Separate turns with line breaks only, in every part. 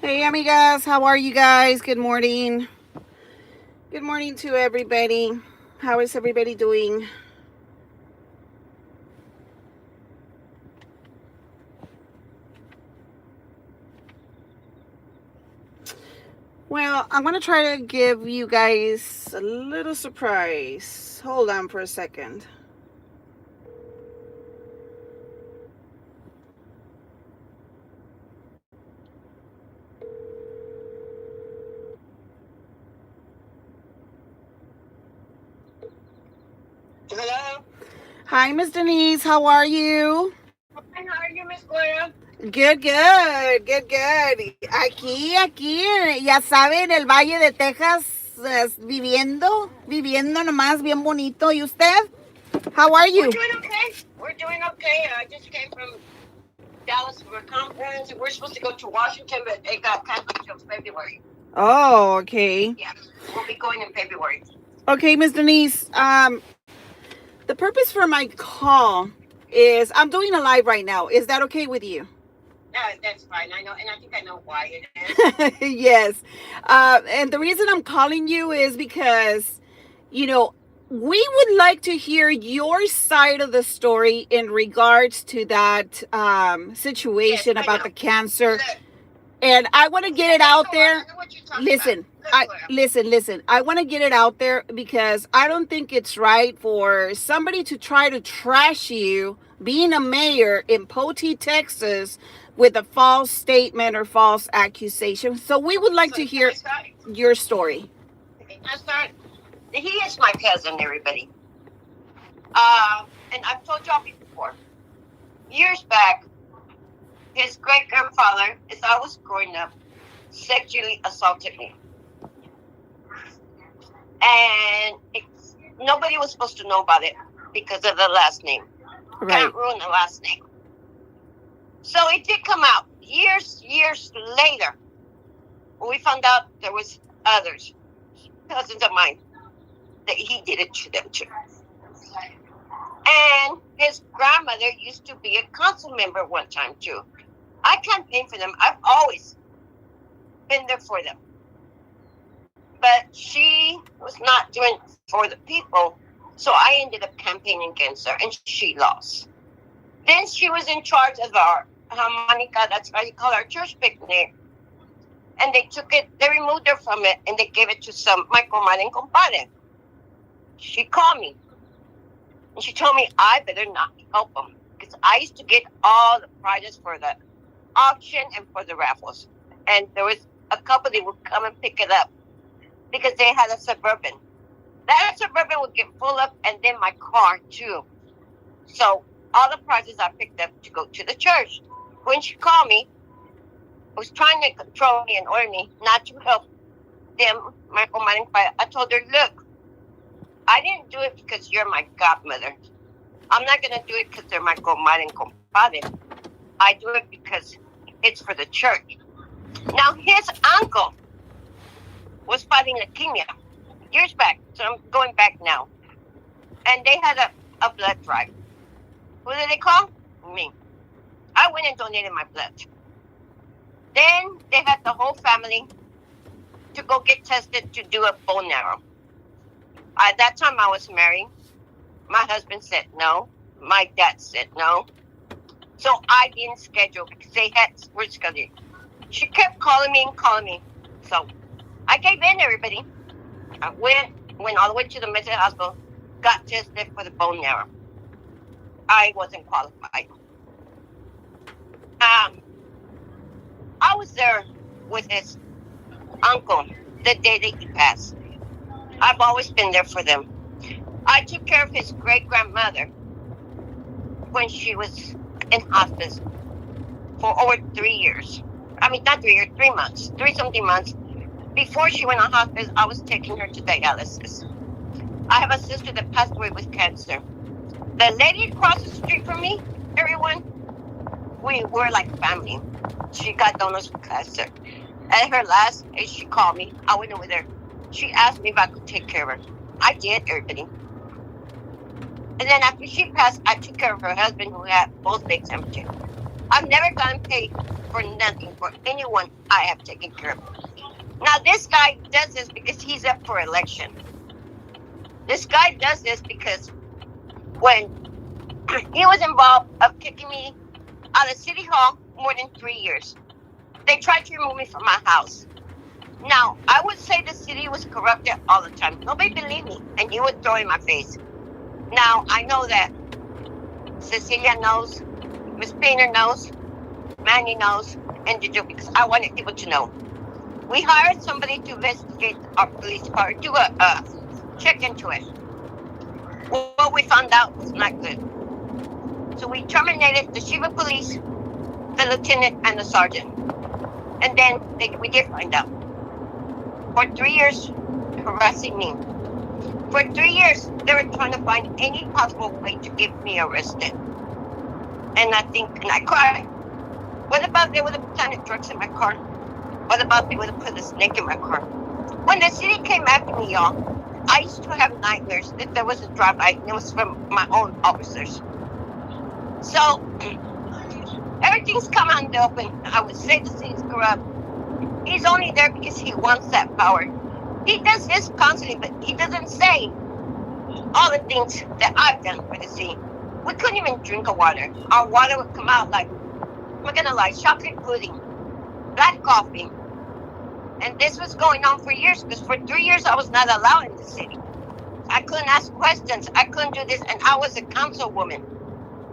Hey, amigas, how are you guys? Good morning. Good morning to everybody. How is everybody doing? Well, I'm going to try to give you guys a little surprise. Hold on for a second.
Hello.
Hi, Miss Denise. How are you?
Hi, how are you, Miss Gloria?
Good, good, good, good. Aquí, ya saben, el Valle de Texas, viviendo nomás bien bonito. ¿Y usted? How are you?
We're doing okay. We're doing okay. I just came from Dallas for a conference. We're supposed to go to Washington, but it got canceled until February.
Oh, okay.
Yeah, we'll be going in February.
Okay, Miss Denise. The purpose for my call is I'm doing a live right now. Is that okay with you?
That's fine. I know, and I think I know why it
is. Yes. And the reason I'm calling you is because, we would like to hear your side of the story in regards to that situation about the cancer. Look. And I want to get it out there. Listen, listen. I want to get it out there because I don't think it's right for somebody to try to trash you being a mayor in Poteet, Texas, with a false statement or false accusation. So we would like to hear your story.
He is my cousin, everybody. And I've told y'all before. Years back, his great-grandfather, as I was growing up, sexually assaulted me. And nobody was supposed to know about it because of the last name.
Right.
Can't ruin the last name. So it did come out years later. We found out there was others, cousins of mine, that he did it to them too. And his grandmother used to be a council member one time too. I campaigned for them. I've always been there for them. But she was not doing it for the people, so I ended up campaigning against her, and she lost. Then she was in charge of our harmonica, that's how you call our church picnic. And they took it, they removed her from it, and they gave it to some my comadre and compadre. She called me, and she told me I better not help them, because I used to get all the prizes for the auction and for the raffles. And there was a couple that would come and pick it up, because they had a Suburban. That Suburban would get full up, and then my car too. So all the prizes I picked up to go to the church. When she called me, was trying to control me and order me not to help them, my comadre. I told her, look, I didn't do it because you're my godmother. I'm not going to do it because they're my comadre and compadre. I do it because it's for the church. Now, his uncle was fighting leukemia years back, so I'm going back now. And they had a blood drive. Who did they call? Me. I went and donated my blood. Then they had the whole family to go get tested to do a bone marrow. At that time, I was married. My husband said no. My dad said no. So I didn't schedule because they had rescheduling. She kept calling me. So I gave in, everybody. I went all the way to the Methodist Hospital, got tested for the bone marrow. I wasn't qualified. I was there with his uncle the day that he passed. I've always been there for them. I took care of his great-grandmother when she was in hospice for over 3 years. I mean, not 3 years, 3 months, 3-something months. Before she went on hospice, I was taking her to dialysis. I have a sister that passed away with cancer. The lady across the street from me, everyone, we were like family. She got diagnosed with cancer. At her last, she called me. I went over there. She asked me if I could take care of her. I did, everybody. And then after she passed, I took care of her husband who had both legs amputated. I've never gotten paid for nothing for anyone I have taken care of. Now, this guy does this because he's up for election. This guy does this because when he was involved of kicking me out of City Hall more than 3 years, they tried to remove me from my house. Now, I would say the city was corrupted all the time. Nobody believed me, and he would throw in my face. Now, I know that Cecilia knows, Miss Painter knows, Manny knows, and Jojo, because I wanted people to know. We hired somebody to investigate our police department, do a check into it. What we found out was not good. So we terminated the chief of police, the lieutenant, and the sergeant. And then we did find out. For 3 years, harassing me. For 3 years, they were trying to find any possible way to get me arrested. And I cried. What about they would have planted drugs in my car? What about they would have put a snake in my car? When the city came after me, y'all, I used to have nightmares that there was a drive-by, and it was from my own officers. So, everything's come out in the open. I would say the city's corrupt. He's only there because he wants that power. He does this constantly, but he doesn't say all the things that I've done for the city. We couldn't even drink water. Our water would come out like, we're gonna like chocolate pudding, black coffee. And this was going on for years, because for 3 years I was not allowed in the city. I couldn't ask questions. I couldn't do this, and I was a councilwoman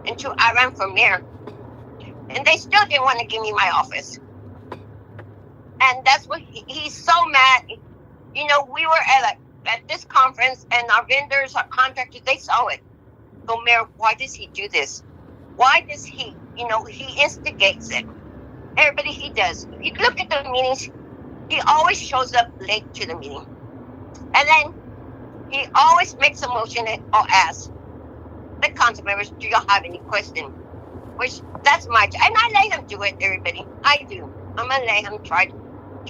until I ran for mayor. And they still didn't want to give me my office. And that's what he's so mad. You know, we were at this conference, and our vendors, our contractors, they saw it. Go, Mayor, why does he do this? Why does he, he instigates it. Everybody he does. If you look at the meetings, he always shows up late to the meeting. And then he always makes a motion or asks the council members, do y'all have any question? Which, that's my job. And I let him do it, everybody. I do. I'm going to let him try.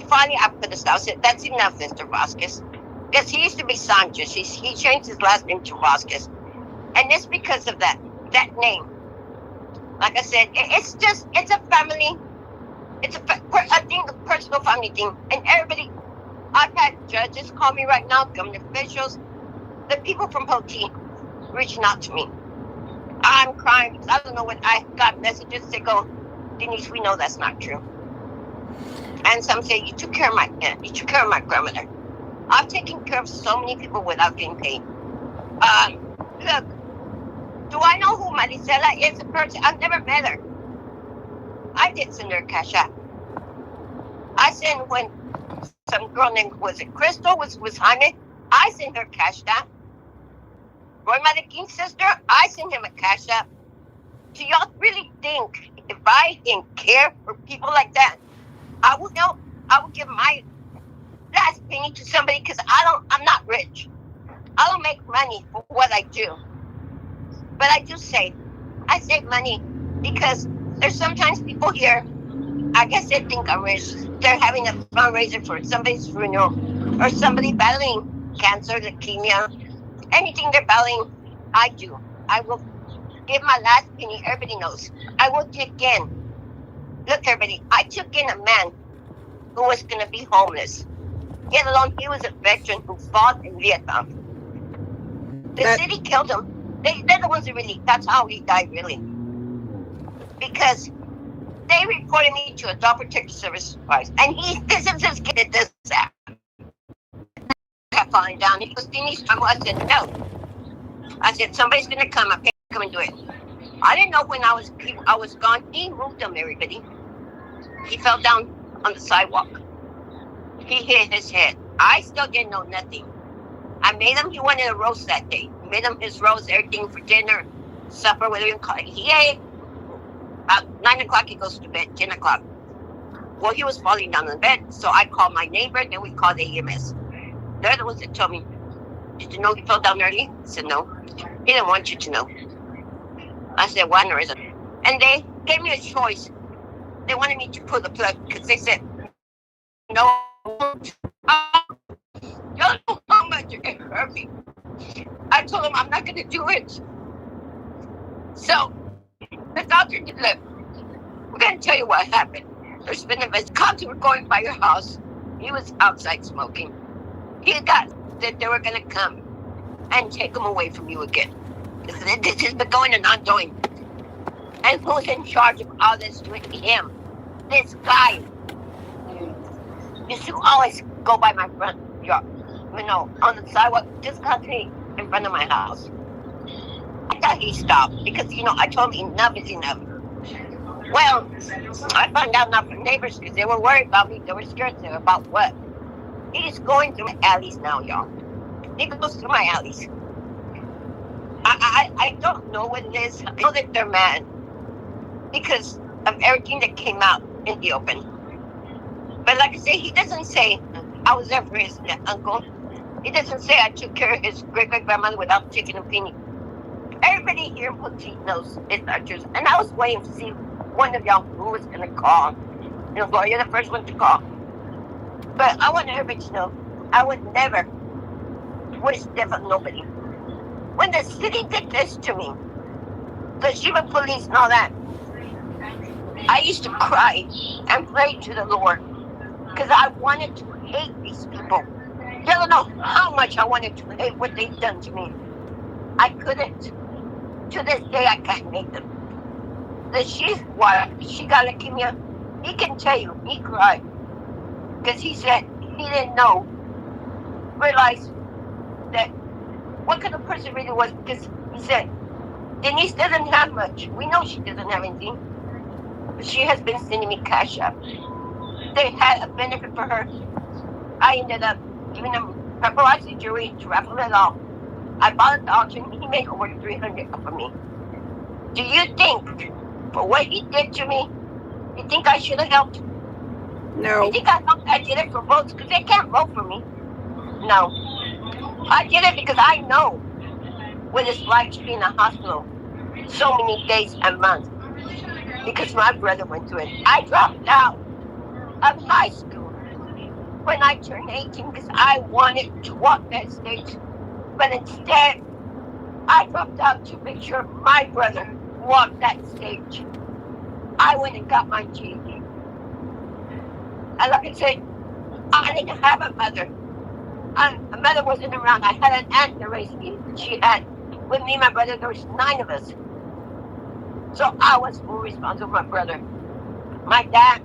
Finally, I put a stop. I said, that's enough, Mr. Vasquez. Because he used to be Sanchez. He changed his last name to Vasquez. And it's because of that name. Like I said, it's a family. I think a personal family thing. And everybody, I've had judges call me right now, government officials, the people from Poti reaching out to me. I'm crying because I don't know what I got messages that go, Denise, we know that's not true. And some say, you took care of my aunt, you took care of my grandmother. I've taken care of so many people without getting paid. Look, do I know who Marisela is? A person, I've never met her. I did send her a cash app. I sent when some girl named, was it Crystal, was Jaime? I sent her cash app. Roy Madakin's sister, I sent him a cash app. Do y'all really think if I didn't care for people like that, I would help? I would give my last penny to somebody because I'm not rich. I don't make money for what I do. But I do save. I save money because there's sometimes people here, I guess they think I'm rich. They're having a fundraiser for somebody's funeral or somebody battling cancer, leukemia, anything they're battling, I do. I will give my last penny. Everybody knows. I will take in. Look, everybody, I took in a man who was going to be homeless. Yet alone, he was a veteran who fought in Vietnam. The city killed him. They're the ones that really, that's how he died, really. Because they reported me to a dog protective service twice. And this is his kid that does that. Kept falling down. He goes, Denise, I said, no. I said, somebody's going to come. I'm going to come and do it. I didn't know when I was gone. He moved him, everybody. He fell down on the sidewalk. He hit his head. I still didn't know nothing. I made him, he wanted a roast that day. Made him his roast, everything for dinner, supper, whatever you call it. He ate. About 9 o'clock, he goes to bed, 10 o'clock. Well, he was falling down on the bed, so I called my neighbor, then we called the EMS. They're the ones that told me, Did you know he fell down early? I said, no. He didn't want you to know. I said, why no reason? And they gave me a choice. They wanted me to pull the plug because they said, no, you don't know how much it hurt me. I told them I'm not going to do it. So the doctor did look. We're going to tell you what happened. There's been cops were going by your house. He was outside smoking. He got that they were going to come and take him away from you again. This has been going and ongoing. And who's in charge of all this with him? This guy. Used to always go by my front yard, on the sidewalk, just country in front of my house. I thought he stopped because, I told him enough is enough. Well, I found out not from neighbors because they were worried about me. They were scared about what? He's going through my alleys now, y'all. He goes through my alleys. I don't know what it is. I know that they're mad because of everything that came out in the open. But like I say, he doesn't say I was there for his uncle. He doesn't say I took care of his great-great-grandmother without taking a penny. Everybody here in Petite knows it's not true. And I was waiting to see one of y'all who was going to call. Gloria, you're the first one to call. But I want everybody to know I would never wish death on nobody. When the city did this to me, the Shiva police and all that, I used to cry and pray to the Lord because I wanted to hate these people. You don't know how much I wanted to hate what they've done to me. I couldn't. To this day, I can't hate them. The chief wife, she got leukemia. He can tell you, he cried. Because he said he didn't realize that what kind of person really was. Because he said, Denise doesn't have much. We know she doesn't have anything. But she has been sending me cash up. They had a benefit for her. I ended up giving them paparazzi jewelry to raffle it off. I bought it at the auction. He made over $300 for me. Do you think, for what he did to me, you think I should have helped?
No.
You think I did it for votes? Because they can't vote for me. No. I did it because I know what it's like to be in a hospital so many days and months. Because my brother went through it. I dropped out of high school when I turned 18 because I wanted to walk that stage. But instead, I dropped out to make sure my brother walked that stage. I went and got my GED. And like I said, I didn't have a mother. A mother wasn't around. I had an aunt that raised me. She had, with me and my brother, there was 9 of us. So I was full responsible for my brother. My dad,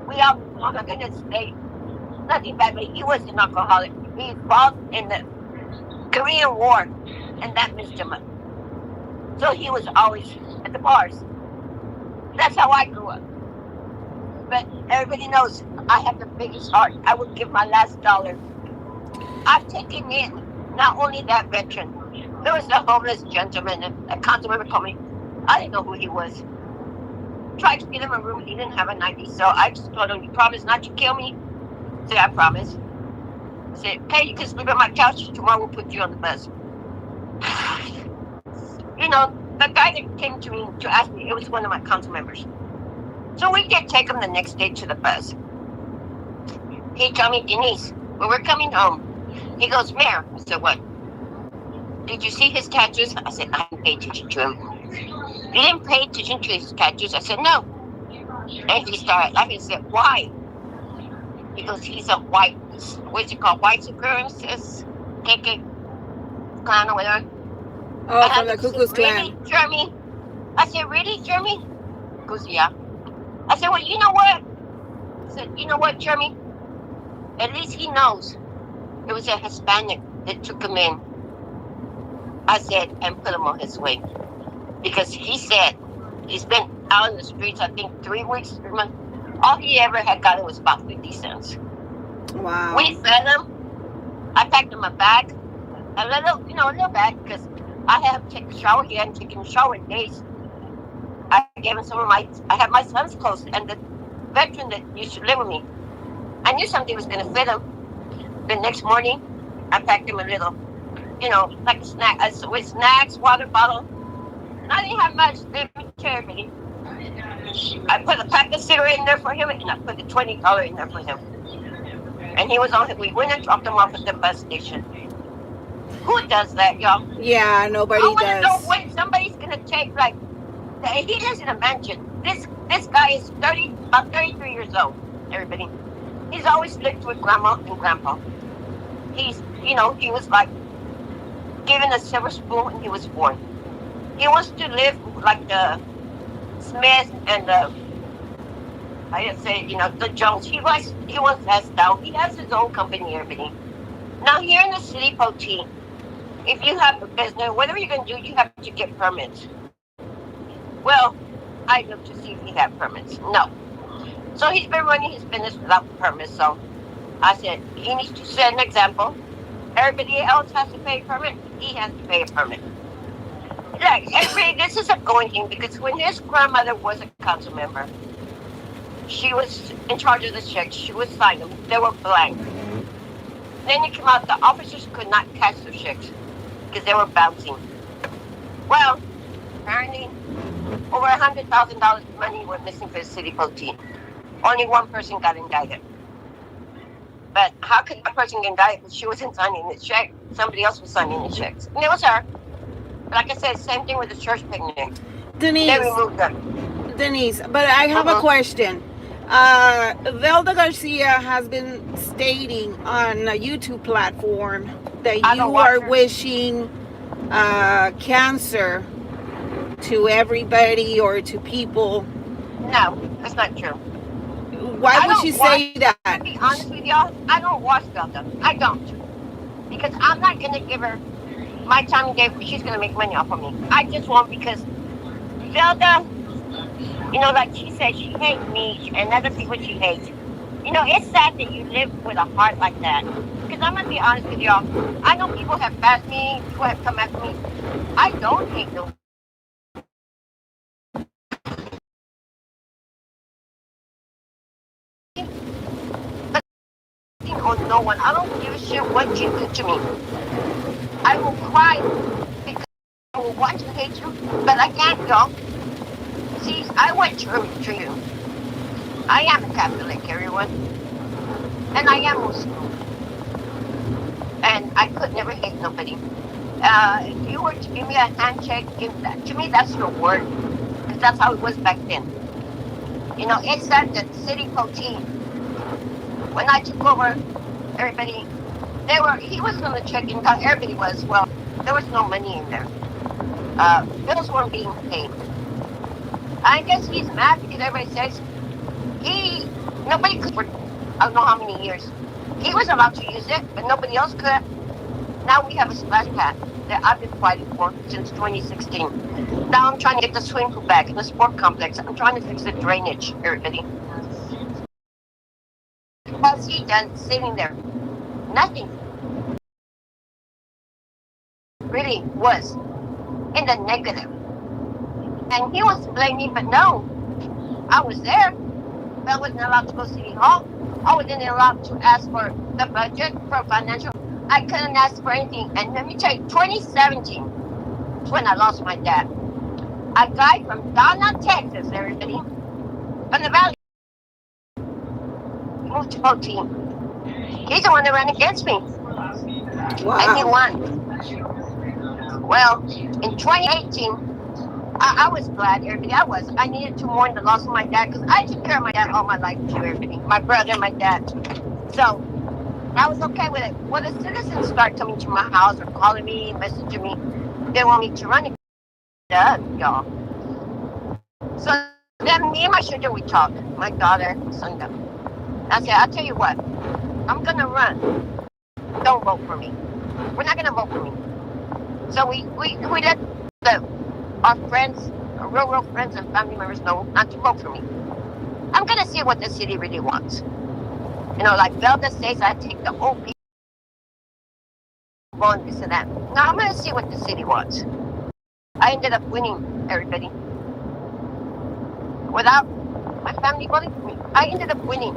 we all, oh my goodness, nothing bad, but he was an alcoholic. He fought in the Korean War, and that missed him up. So he was always at the bars. That's how I grew up. But everybody knows I have the biggest heart. I would give my last dollar. I've taken in not only that veteran. There was a homeless gentleman, a council member told me. I didn't know who he was. Tried to get him a room. He didn't have an ID, so I just told him, "You promise not to kill me?" I said, "I promise." I said, "Okay, you can sleep on my couch. Tomorrow we'll put you on the bus." The guy that came to me to ask me, it was one of my council members. So we did take him the next day to the bus. He told me, "Denise, when we're coming home," he goes, "Mayor." I said, "What? Did you see his tattoos?" I said, "I didn't pay attention to him." "You didn't pay attention to his tattoos?" I said, "No." And he started laughing. I said, "Why?" He goes, "He's a white, what's it called, white supremacist, KK clan or whatever."
Oh, from the Ku Klux Klan.
"Really, Jeremy?" I said, "Really, Jeremy?" He goes, "Yeah." I said, "Well, you know what?" I said, "You know what, Jeremy? At least he knows it was a Hispanic that took him in." I said, "And put him on his way." Because he said he's been out in the streets, I think 3 weeks, 3 months. All he ever had gotten was about 50 cents.
Wow.
We fed him. I packed him a bag, a little bag, because I have taken a shower. He hadn't taken a shower in days. I gave him I had my son's clothes, and the veteran that used to live with me, I knew something was going to fit him. The next morning, I packed him a little like a snack, with snacks, water bottle. And I didn't have much. Let me tell everybody. I put a pack of cigarette in there for him, and I put the $20 in there for him. And he was on. We went and dropped him off at the bus station. Who does that, y'all?
Yeah,
I
nobody
want to know
does.
when somebody's gonna take like. He lives in a mansion. This guy is about 33 years old. Everybody. He's always lived with grandma and grandpa. He was like given a silver spoon when he was born. He wants to live like the Smith and the, I just say, the Jones. He wants that style. He has his own company, everybody. Now here in the city, Poti, if you have a business, whatever you're gonna do, you have to get permits. Well, I looked to see if he had permits. No. So he's been running his business without permits. So I said he needs to set an example. Everybody else has to pay a permit. He has to pay a permit. Like, everybody, this is a going thing because when his grandmother was a council member, she was in charge of the checks. She would sign them. They were blank. Then it came out the officers could not cash the checks because they were bouncing. Well, apparently, over $100,000 money went missing for the city Poti. Only one person got indicted. But how could that person get indicted? Because she wasn't signing the check. Somebody else was signing the checks. And it was her. Like I said, same thing with the church picnic. They
Denise,
removed them.
Denise, but I have a
Mm-hmm.
question. Velda Garcia has been stating on a YouTube platform that
I don't
you
watch
are
her.
wishing cancer to everybody or to people.
No, that's not true.
Why
I
would she
don't watch.
say that?
To be honest with y'all, I don't watch Velda. I don't, because I'm not gonna give her my time and day where she's gonna make money off of me. I just won't because Velda, like she said, she hates me and other people she hates. It's sad that you live with a heart like that. Because I'm gonna be honest with y'all. I know people have bashed me, people have come after me. I don't hate nobody. On no one. I don't give a shit what you do to me. I will cry because I will want to hate you, but I can't, y'all. See, I went through you. I am a Catholic, everyone, and I am Muslim, and I could never hate nobody. If you were to give me a handshake, to me that's your word, because that's how it was back then. It's sad that City Poti, when I took over, everybody, he was on the check-in count, everybody was, well, there was no money in there. Bills weren't being paid. I guess he's mad because everybody says nobody could for I don't know how many years. He was allowed to use it, but nobody else could. Now we have a splash pad that I've been fighting for since 2016. Now I'm trying to get the swimming pool back in the sport complex. I'm trying to fix the drainage, everybody. What's he done sitting there? Nothing. Really was in the negative. And he wants to blame me, but no. I was there. I wasn't allowed to go to City Hall. I wasn't allowed to ask for the budget for financial. I couldn't ask for anything. And let me tell you, 2017 is when I lost my dad. A guy from Donna, Texas, everybody, from the valley, moved to Poti. He's the one that ran against me.
Wow.
And he won. Well, in 2018, I was glad, everybody. I needed to mourn the loss of my dad because I took care of my dad all my life too, everybody. My brother, my dad. So I was okay with it. When the citizens start coming to my house or calling me, messaging me, they want me to run it, y'all. So then me and my children, we talked. My daughter, son. I said, I'll tell you what, I'm going to run. Don't vote for me. We're not going to vote for me. So we let our friends, our real friends and family members know not to vote for me. I'm going to see what the city really wants. Like Velda says, I take the old people and this and that. Now I'm going to see what the city wants. I ended up winning, everybody. Without my family voting for me, I ended up winning.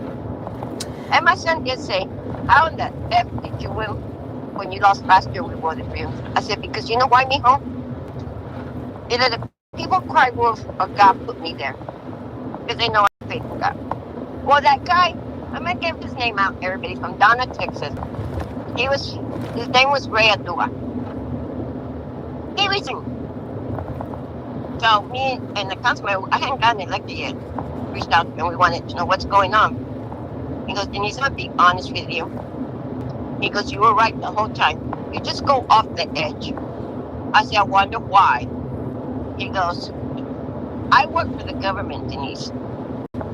And my son did say, how in the F did you win? when you lost last year, we voted for you. I said, because you know why, mijo? Either the people cry wolf or God put me there. Because they know I'm a faithful God. Well, that guy, I'm going to give his name out, everybody, from Donna, Texas. His name was Ray Adua. He resigned. So me and the councilman, I hadn't gotten elected yet. Reached out and we wanted to know what's going on. He goes, Denise, I'll be honest with you. He goes, you were right the whole time. You just go off the edge. I said, I wonder why. He goes, I work for the government, Denise.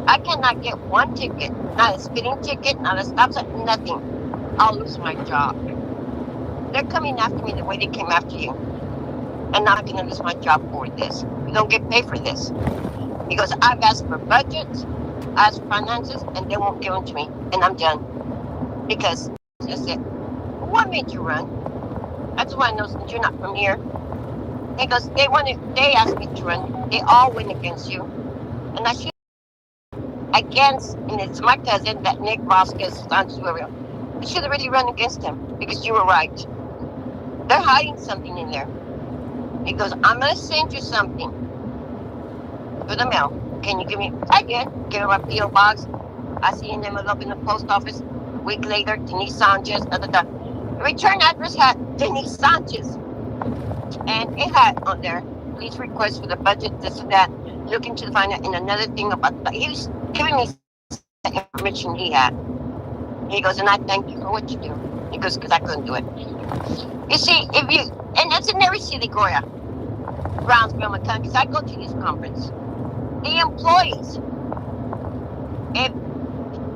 I cannot get one ticket, not a speeding ticket, not a stop sign, nothing. I'll lose my job. They're coming after me the way they came after you. And I'm going to lose my job for this. We don't get paid for this. He goes, I've asked for budgets, asked for finances, and they won't give them to me. And I'm done. Because I said, what made you run? I just want to know, since you're not from here. He goes, they asked me to run. They all went against you. And I should against, and it's my cousin, that Nick Vasquez, Sanchez, whoever. I should have really run against him because you were right. They're hiding something in there. He goes, I'm going to send you something for the mail. Can you give me? I did. Give him a P.O. box. I see him up in the post office. A week later, Denise Sanchez, da da da. The return address had Denise Sanchez. And it had on there, please request for the budget, this and that. Look into the finance. And another thing about that, he was giving me the information he had. He goes, and I thank you for what you do. He goes, because I couldn't do it. You see, if you, and that's in every city, Gloria, Brownsville, McCann, because I go to this conference. The employees, if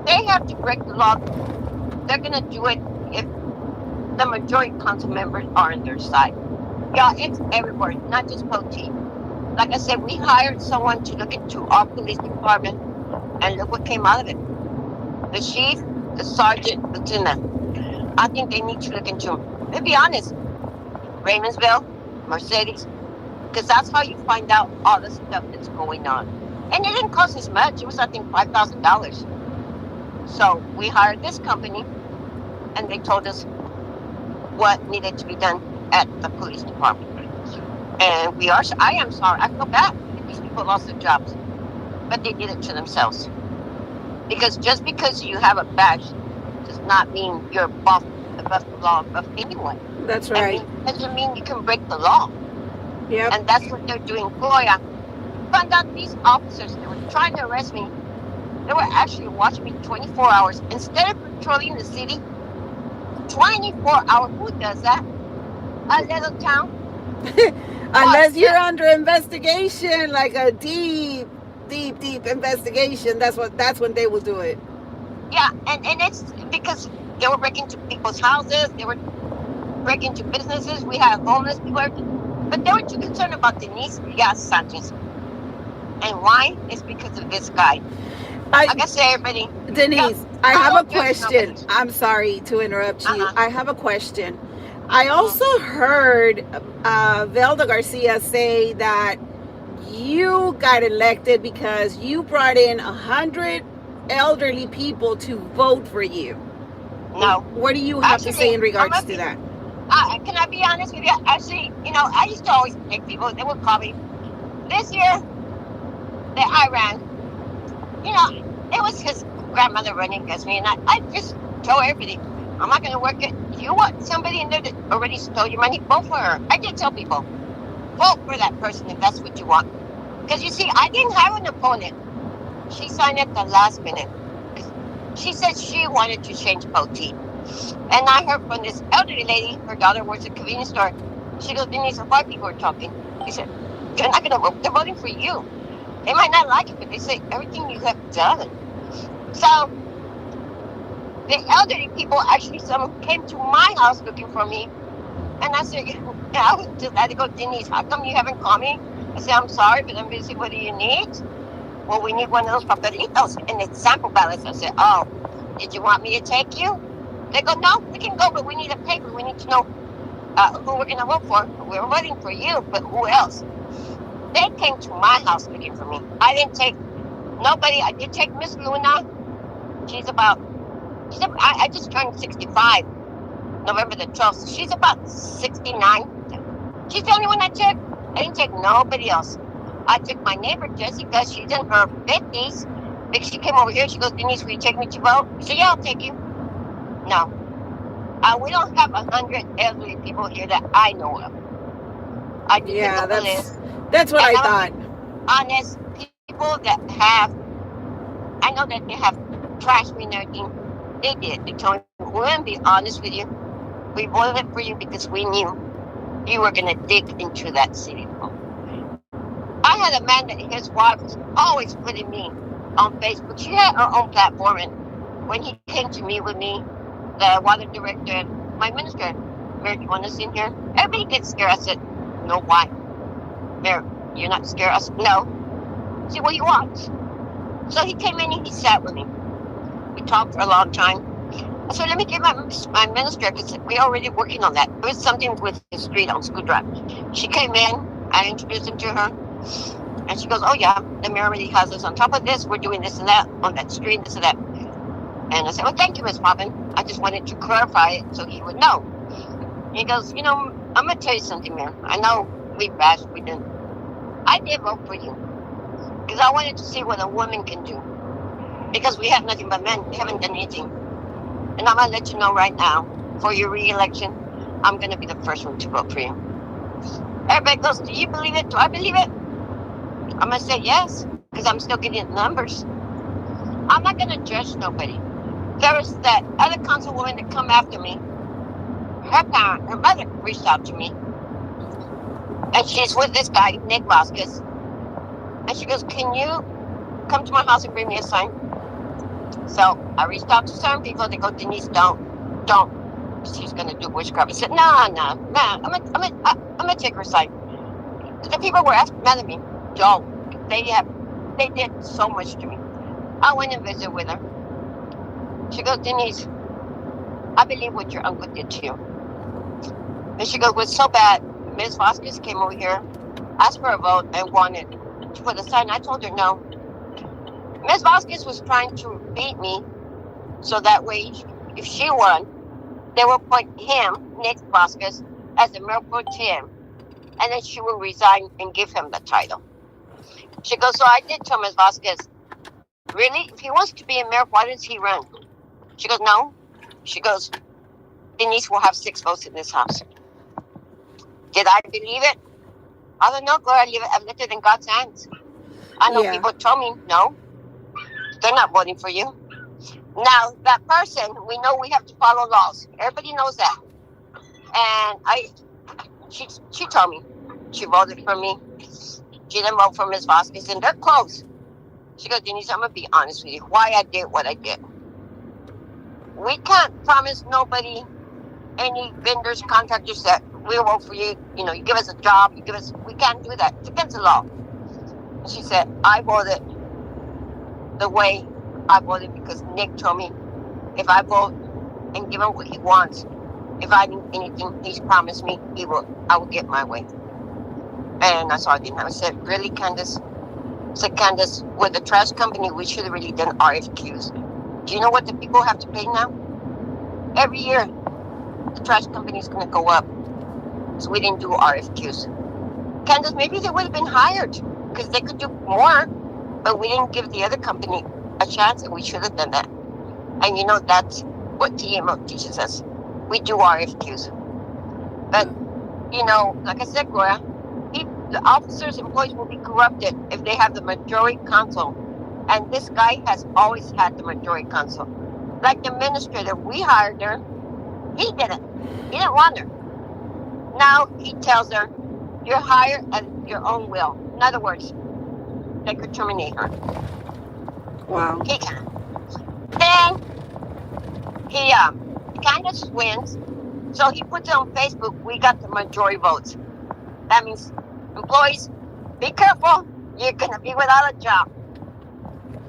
they have to break the law, they're going to do it if the majority council members are on their side. Yeah, it's everywhere, not just Poti. Like I said, we hired someone to look into our police department, and look what came out of it. The chief, the sergeant, lieutenant. I think they need to look into them. To be honest, Raymondville, Mercedes, because that's how you find out all the stuff that's going on. And it didn't cost us much. It was, I think, $5,000. So we hired this company, and they told us what needed to be done at the police department. And I am sorry. I feel bad that these people lost their jobs. But they did it to themselves. Because just because you have a badge does not mean you're above the law of anyone.
That's right.
It doesn't mean you can break the law.
Yep.
And that's what they're doing. Gloria, found out these officers that were trying to arrest me, they were actually watching me 24 hours. Instead of patrolling the city, 24 hours, who does that? A little town?
Unless you're under investigation, like a deep investigation, that's when they will do it.
Yeah, and it's because they were breaking into people's houses, they were breaking into businesses, we had homeless people, but they were too concerned about Denise Sanchez. And why? It's because of this guy. Like I say, everybody.
Denise, I have a question. I'm sorry to interrupt you. I have a question. I also heard Velda Garcia say that you got elected because you brought in 100 elderly people to vote for you.
No.
What do you have to say in regards to that?
Can I be honest with you? Actually, I used to always pick people. They would call me. This year that I ran, it was his grandmother running against me, and I just told everybody, I'm not going to work it. If you want somebody in there that already stole your money, vote for her. I did tell people, vote for that person if that's what you want. Because you see, I didn't have an opponent. She signed at the last minute. She said she wanted to change Poti. And I heard from this elderly lady, her daughter works at a convenience store. She goes, Denise, white people are talking. He said, they're not going to vote. They're voting for you. They might not like it, but they say everything you have done. So the elderly people, actually, some came to my house looking for me. And I said, I was just had to go, Denise, how come you haven't called me? I said, I'm sorry, but I'm busy. What do you need? Well, we need one of those papelitos. And it's sample ballots. I said, oh, did you want me to take you? They go, no, we can go, but we need a paper. We need to know who we're going to vote for. We're voting for you, but who else? They came to my house looking for me. I didn't take nobody. I did take Miss Luna. I just turned 65. November the 12th. She's about 69. She's the only one I took. I didn't take nobody else. I took my neighbor Jessica. She's in her 50s. But she came over here. She goes, Denise, will you take me to vote? I said, yeah, I'll take you. No. We don't have 100 elderly people here that I know of. I did pick
Yeah,
up a list.
that's what
And
I
I'm
thought.
honest, people that have, I know that they have trashed me and everything. They did. They told me, we're going to be honest with you. We voted for you because we knew you were going to dig into that city hall. I had a man that his wife was always putting me on Facebook. She had her own platform, and when he came to meet with me, the water director and my minister, Mayor, do you want us in here? Everybody gets scared. I said, no, why? Mayor, you're not scared? I said, no. I said, what do you want? So he came in and he sat with me. We talked for a long time. I said, let me get my minister, because we're already working on that. It was something with his street on School Drive. She came in, I introduced him to her, and she goes, oh yeah, the mayor already has us on top of this. We're doing this and that on that street, this and that. And I said, well, thank you, Miss Poppin. I just wanted to clarify it so he would know. And he goes, you know, I'm going to tell you something, Mayor. I know we bashed, we didn't. I did vote for you because I wanted to see what a woman can do. Because we have nothing but men. We haven't done anything. And I'm going to let you know right now, for your re-election, I'm going to be the first one to vote for you. Everybody goes, do you believe it? Do I believe it? I'm going to say yes, because I'm still getting the numbers. I'm not going to judge nobody. There was that other councilwoman that come after me. Her mother reached out to me. And she's with this guy, Nick Vasquez. And she goes, can you come to my house and bring me a sign? So I reached out to some people. They go, Denise, don't. She's going to do witchcraft. I said, no. I'm going to take her side. The people were mad at me. Don't. They did so much to me. I went and visited with her. She goes, Denise, I believe what your uncle did to you. And she goes, what's so bad? Ms. Vasquez came over here, asked for a vote, and wanted to put a sign. I told her no. Ms. Vasquez was trying to beat me so that way, if she won, they will appoint him, Nick Vasquez, as the mayor pro tem, and then she will resign and give him the title. She goes, so I did tell Ms. Vasquez, really? If he wants to be a mayor, why does he run? She goes, no. She goes, Denise will have 6 votes in this house. Did I believe it? I don't know, Gloria. I've left it in God's hands. I know people told me, no, they're not voting for you. Now, that person, we know we have to follow laws. Everybody knows that. And she told me she voted for me. She didn't vote for Ms. Vasquez, and they're close. She goes, Denise, I'm going to be honest with you. Why I did what I did. We can't promise nobody, any vendors, contractors that we'll vote for you. You know, you give us a job, we can't do that. It's against the law. And she said, I voted the way I voted because Nick told me if I vote and give him what he wants, if I need anything, he's promised me I will get my way. And that's all I didn't have. I said, really, Candace? I said, Candace, with the trash company, we should have really done RFQs. Do you know what the people have to pay now? Every year, the trash company is going to go up. So we didn't do RFQs. Candace, maybe they would have been hired because they could do more, but we didn't give the other company a chance, and we should have done that. And you know, that's what TMO teaches us. We do RFQs. But, you know, like I said, Gloria, the officers, employees will be corrupted if they have the majority council. And this guy has always had the majority council. Like the administrator, we hired her. He didn't. He didn't want her. Now he tells her, you're hired at your own will. In other words, they could terminate her.
Wow.
He can. Then he Candace wins. So he puts it on Facebook, we got the majority votes. That means, employees, be careful. You're going to be without a job.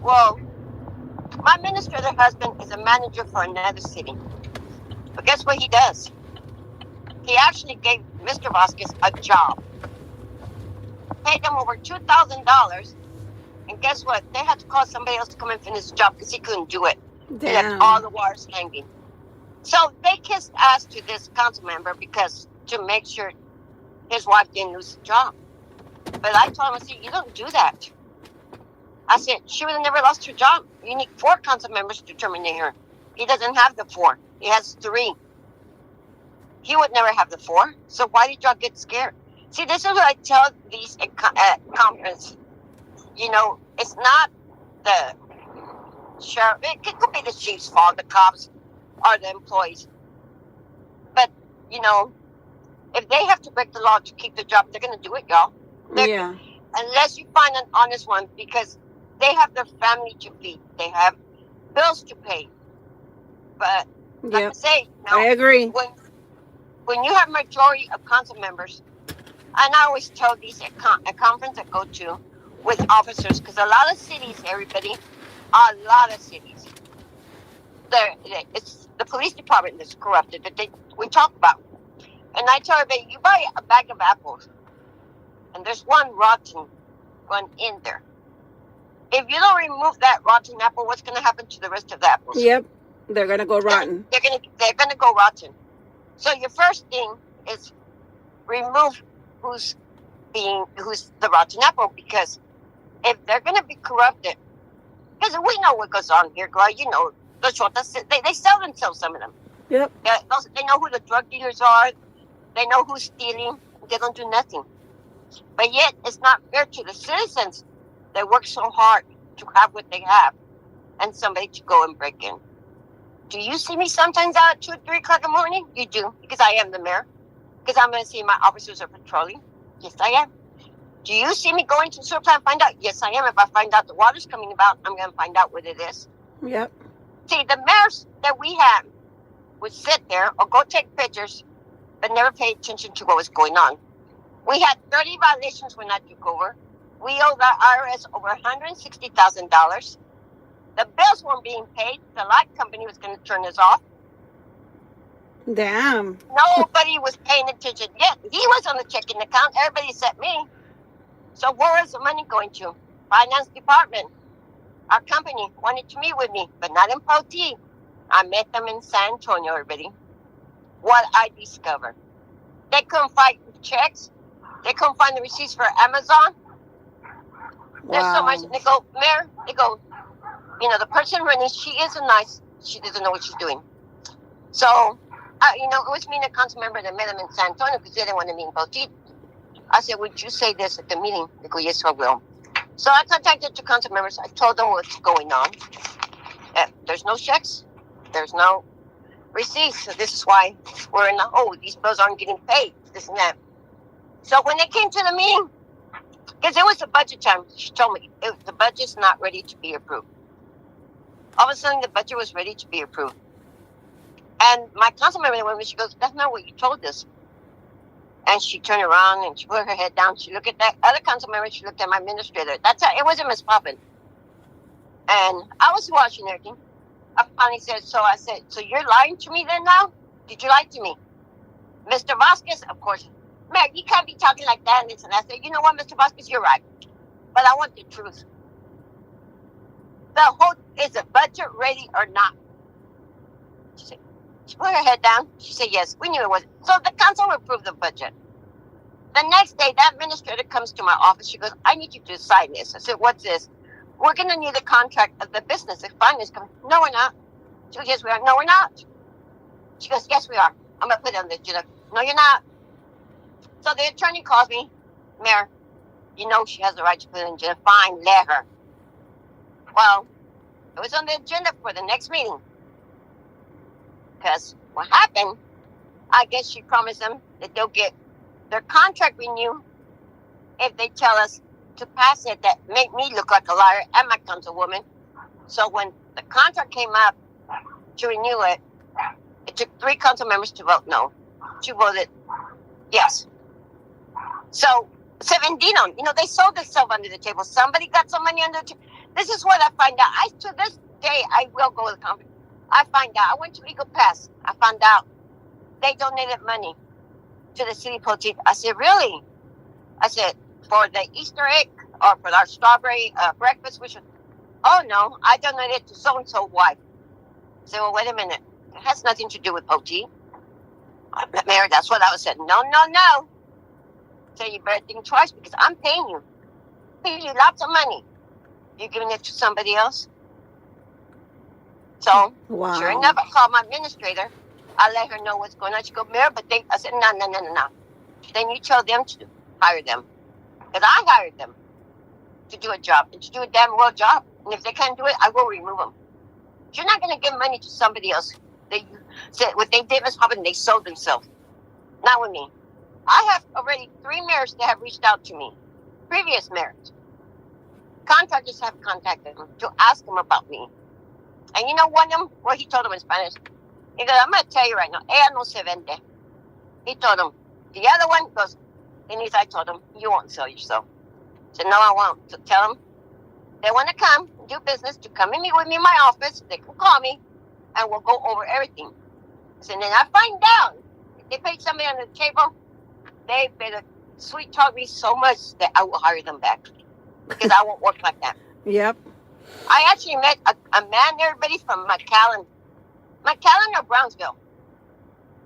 Well, my administrator husband is a manager for another city. But guess what he does? He actually gave Mr. Vasquez a job. Paid him over $2,000. And guess what? They had to call somebody else to come and finish the job because he couldn't do it. Damn. He left all the wires hanging. So they kissed ass to this council member because to make sure his wife didn't lose the job. But I told him, I said, you don't do that. I said, she would have never lost her job. You need 4 council members to terminate her. He doesn't have the 4. He has 3. He would never have the 4. So why did y'all get scared? See, this is what I tell these at conference. You know, it's not the sheriff. It could be the chief's fault, the cops, or the employees. But, you know, if they have to break the law to keep the job, they're going to do it, y'all.
Yeah.
Unless you find an honest one, because they have their family to feed. They have bills to pay. But, like I say,
I agree.
When you have majority of council members, and I always tell these at conference I go to with officers, because a lot of cities, everybody, a lot of cities, it's the police department that's corrupted that we talk about. And I tell everybody, you buy a bag of apples, and there's one rotten one in there. If you don't remove that rotten apple, what's going to happen to the rest of the apples?
Yep, they're going to go rotten.
They're going to go rotten. So your first thing is remove who's the rotten apple, because if they're going to be corrupted, because we know what goes on here, girl. You know, the chotas, they sell themselves, some of them.
Yep.
They know who the drug dealers are. They know who's stealing. They don't do nothing. But yet, it's not fair to the citizens that work so hard to have what they have, and somebody to go and break in. Do you see me sometimes out at 2 or 3 o'clock in the morning? You do, because I am the mayor. Because I'm going to see my officers are patrolling. Yes, I am. Do you see me going to the sewer plant and find out? Yes, I am. If I find out the water's coming about, I'm going to find out what it is.
Yep.
See, the mayors that we have would sit there or go take pictures, but never pay attention to what was going on. We had 30 violations when I took over. We owed the IRS over $160,000. The bills weren't being paid. The light company was going to turn us off.
Damn.
Nobody was paying attention. Yet he was on the checking account. Everybody except me. So where is the money going to? Finance department. Our company wanted to meet with me, but not in Poti. I met them in San Antonio, everybody. What I discovered. They couldn't find checks. They couldn't find the receipts for Amazon.
Wow.
There's so much. They go, Mayor, they go, you know, the person running, she doesn't know what she's doing. So, you know, it was me and a council member that met them in San Antonio because they didn't want to meet in Poti. I said, would you say this at the meeting? They go, yes, I will. So I contacted 2 council members. I told them what's going on. There's no checks. There's no receipts. So this is why we're in the hole. These bills aren't getting paid. This and that. So when they came to the meeting, because it was a budget time, she told me the budget's not ready to be approved. All of a sudden, the budget was ready to be approved. And my council member went, she goes, that's not what you told us. And she turned around and she put her head down. She looked at that other council member. She looked at my administrator. That's how, it wasn't Miss Poppin. And I was watching everything. I finally said, I said, so you're lying to me then now? Did you lie to me? Mr. Vasquez, of course. Man, you can't be talking like that and this and that. I said, you know what, Mr. Vasquez, you're right. But I want the truth. Is the budget ready or not? She put her head down. She said, yes, we knew it was. So the council approved the budget. The next day, that administrator comes to my office. She goes, I need you to sign this. I said, what's this? We're going to need a contract of the business. The finance company. No, we're not. She goes, yes, we are. No, we're not. She goes, yes, we are. I'm going to put it on the agenda. No, you're not. So the attorney calls me, Mayor, you know she has the right to put it on the agenda. Fine, let her. Well, it was on the agenda for the next meeting. Because what happened, I guess she promised them that they'll get their contract renewed if they tell us to pass it, that make me look like a liar and my councilwoman. So when the contract came up to renew it, it took 3 council members to vote no. She voted yes. So, Sevendino, you know, they sold themselves under the table. Somebody got some money under the table. This is what I find out. To this day, I will go to the conference. I find out. I went to Eagle Pass. I found out they donated money to the city police. I said, really? I said, for the Easter egg or for our strawberry breakfast, which was, oh no, I donated to so-and-so wife. I said, well, wait a minute. It has nothing to do with OT. Mary, that's what I was saying. No, no, no. So you better think twice because I'm paying you. Paying you lots of money. You're giving it to somebody else. So, sure
Wow.
enough, I called my administrator. I let her know what's going on. She goes, Mary, but I said, no, no, no, no, no. Then you tell them to hire them. Because I hired them to do a job and to do a damn well job. And if they can't do it, I will remove them. You're not going to give money to somebody else. They said what they did was happened. They sold themselves. Not with me. I have already 3 mayors that have reached out to me. Previous mayors. Contractors have contacted them to ask them about me. And you know one of them, well, he told them in Spanish. He goes, I'm going to tell you right now, ella no se vende. He told them. The other one goes, Denise, I told him, you won't sell yourself. I said, no, I won't. So tell them they want to come and do business, to come and meet with me in my office. They can call me, and we'll go over everything. So then I find out if they paid somebody on the table, they better sweet talk me so much that I will hire them back. Because I won't work like that.
Yep.
I actually met a man, everybody, from McAllen or Brownsville.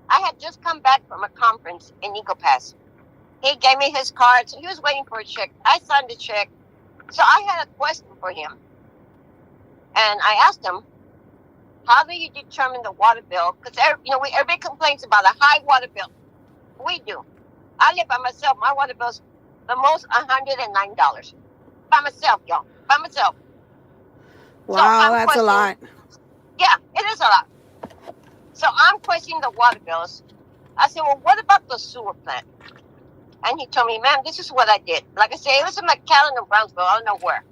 I had just come back from a conference in Eagle Pass. He gave me his card, so he was waiting for a check. I signed the check. So I had a question for him. And I asked him, how do you determine the water bill? Because everybody complains about a high water bill. We do. I live by myself. My water bill's the most $109. By myself, y'all. By myself.
Wow,
So I'm
that's a lot.
Yeah, it is a lot. So I'm questioning the water bills. I said, well, what about the sewer plant? And he told me, ma'am, this is what I did. Like I said, it was in McAllen or Brownsville. I don't know where.